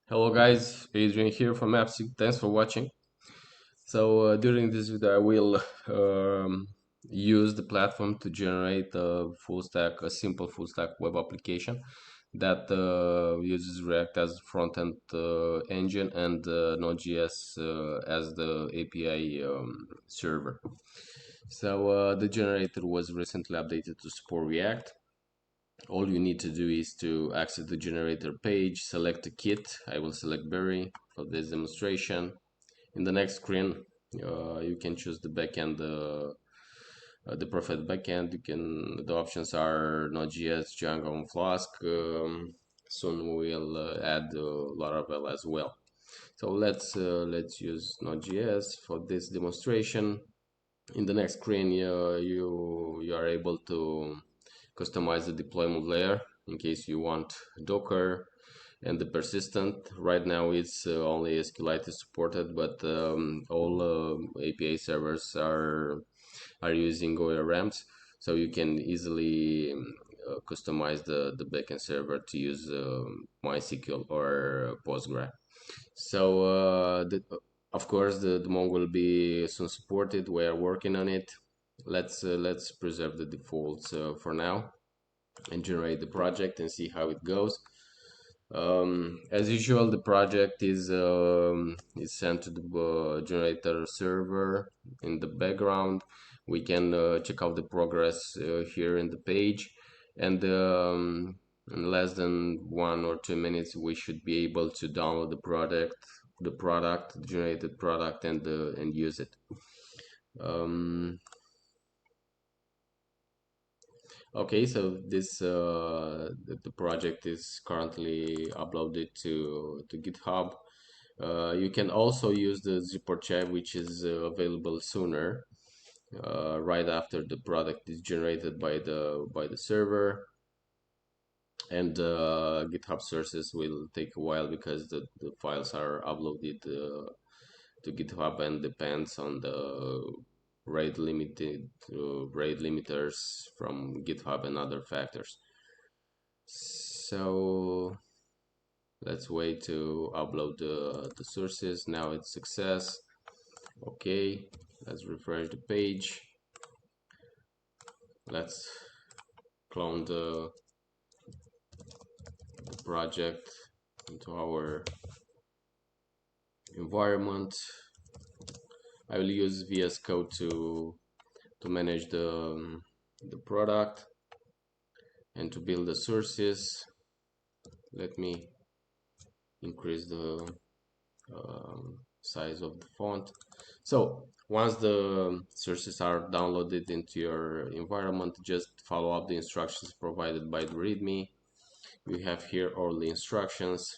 Hello guys, Adrian here from AppSeed. Thanks for watching. So during this video I will use the platform to generate a simple full stack web application that uses React as front-end engine and Node.js as the API server. So the generator was recently updated to support React. All you need to do is to access the generator page, select a kit. I will select Berry for this demonstration. In the next screen, you can choose the backend, the preferred backend. The options are Node.js, Django, and Flask. Soon we will add Laravel as well. So let's use Node.js for this demonstration. In the next screen, you are able to customize the deployment layer in case you want Docker and the persistent. Right now it's only SQLite is supported, but all API servers are using ORMs, so you can easily customize the backend server to use MySQL or Postgre. So of course the Mongo will be soon supported. We are working on it. Let's preserve the defaults for now and generate the project and see how it goes. As usual, the project is sent to the generator server in the background. We can check out the progress here in the page, and in less than 1 or 2 minutes, we should be able to download the generated product, and use it. Okay, so the project is currently uploaded to GitHub. You can also use the zipper check, which is available sooner, right after the product is generated by the server. And GitHub sources will take a while because the files are uploaded to GitHub and depends on the rate limiters from GitHub and other factors. So let's wait to upload the sources. Now it's success. Okay, let's refresh the page. Let's clone the project into our environment. I will use VsCode to manage the product and to build the sources. Let me increase the size of the font. So once the sources are downloaded into your environment, just follow up the instructions provided by the README. We have here all the instructions.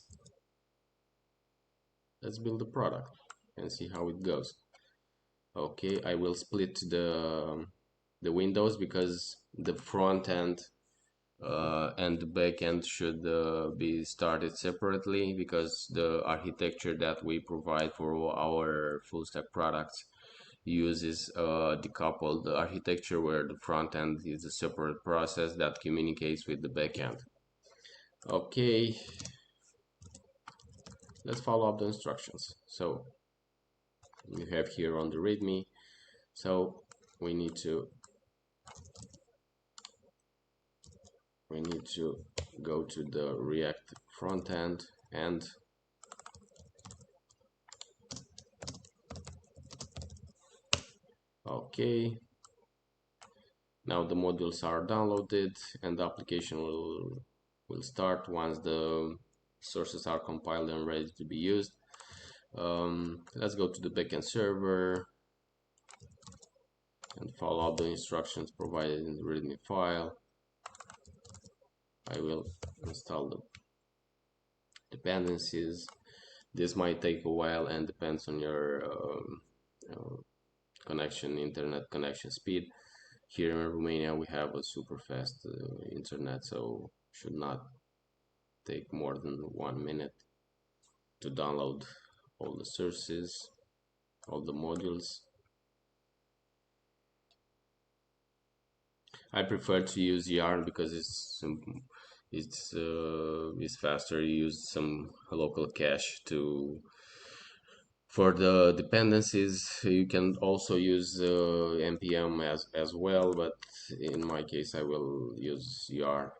Let's build the product and see how it goes. Okay, I will split the windows because the front end and the back end should be started separately, because the architecture that we provide for our full stack products uses decoupled architecture, where the front end is a separate process that communicates with the back end. Okay, let's follow up the instructions. So we have here on the README, so we need to go to the React front end and okay, now the modules are downloaded and the application will start once the sources are compiled and ready to be used. Let's go to the backend server and follow up the instructions provided in the README file. I will install the dependencies. This might take a while and depends on your internet connection speed. Here in Romania we have a super fast internet, so should not take more than 1 minute to download all the sources, all the modules. I prefer to use Yarn because it's faster. You use some local cache to for the dependencies. You can also use npm as well, but in my case I will use yar.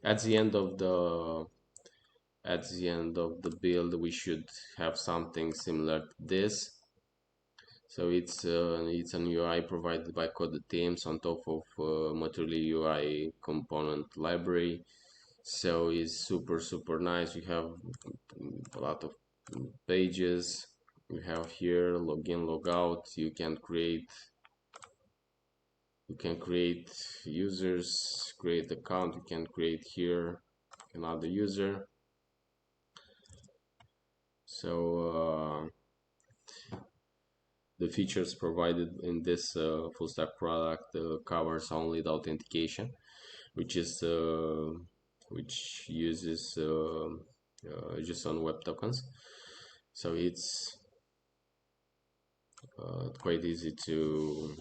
At the end of the build, we should have something similar to this. So it's an UI provided by Code Themes on top of Material UI component library. So it's super nice. We have a lot of pages. We have here login, logout. You can create users, create account. You can create here another user. So the features provided in this full stack product covers only the authentication, which is which uses JSON web tokens. So it's quite easy to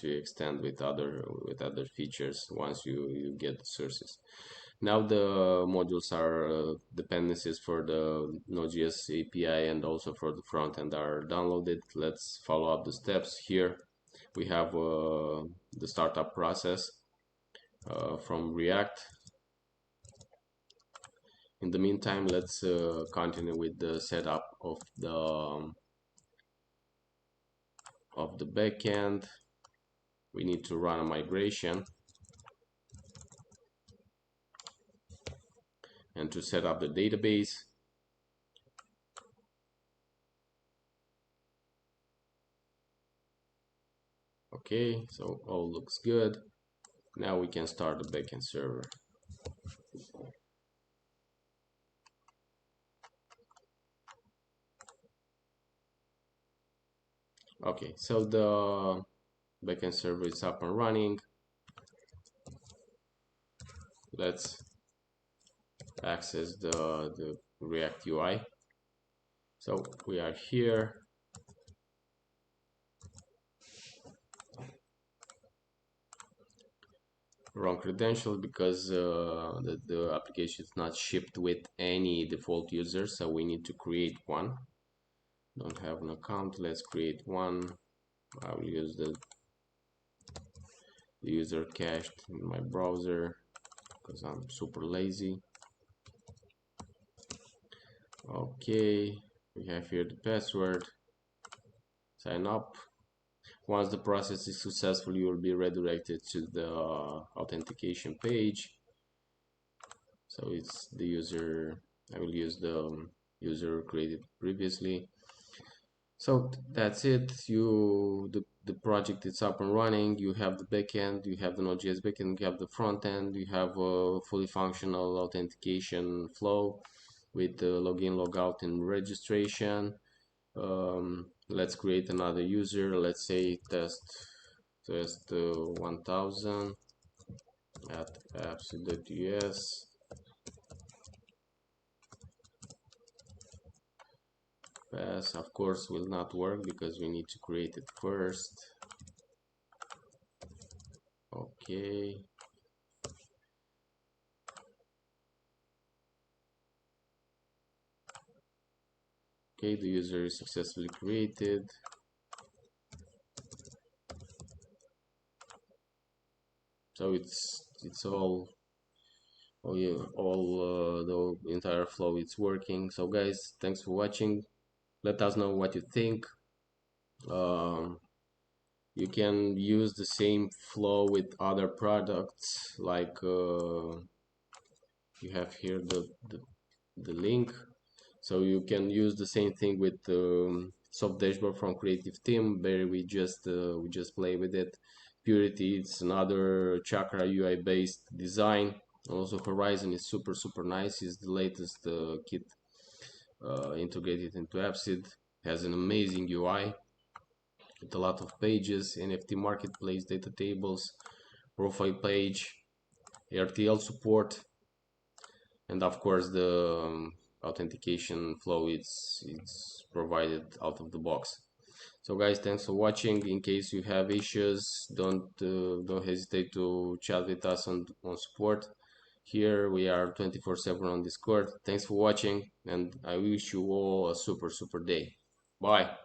extend with other features once you get the sources. Now the modules are dependencies for the NodeJS API and also for the front end are downloaded. Let's follow up the steps here. We have the startup process from React. In the meantime, let's continue with the setup of the backend. We need to run a migration and to set up the database. Okay, so all looks good. Now we can start the backend server. Okay, so the backend server is up and running. Let's access the React UI. So we are here. Wrong credential because the application is not shipped with any default user, so we need to create one. Don't have an account. Let's create one. I will use the user cached in my browser because I'm super lazy. Okay, we have here the password. Sign up. Once the process is successful, you will be redirected to the authentication page. So it's the user. I will use the user created previously. So that's it. The project is up and running. You have the backend, you have the Node.js backend, you have the front end, you have a fully functional authentication flow with the login, logout, and registration. Let's create another user. Let's say test 1000 at AppSeed.us. Pass, of course, will not work because we need to create it first. Okay. Okay, the user is successfully created. So it's all yeah, the entire flow it's working. So guys, thanks for watching. Let us know what you think. You can use the same flow with other products, like you have here the link. So you can use the same thing with soft dashboard from creative team where we just play with it. Purity, it's another chakra UI based design. Also Horizon is super nice. It's the latest kit integrated into AppSeed. Has an amazing UI with a lot of pages, NFT marketplace, data tables, profile page, RTL support, and of course the authentication flow it's provided out of the box. So guys, thanks for watching. In case you have issues, don't hesitate to chat with us on support. Here we are 24/7 on Discord. Thanks for watching, and I wish you all a super day. Bye.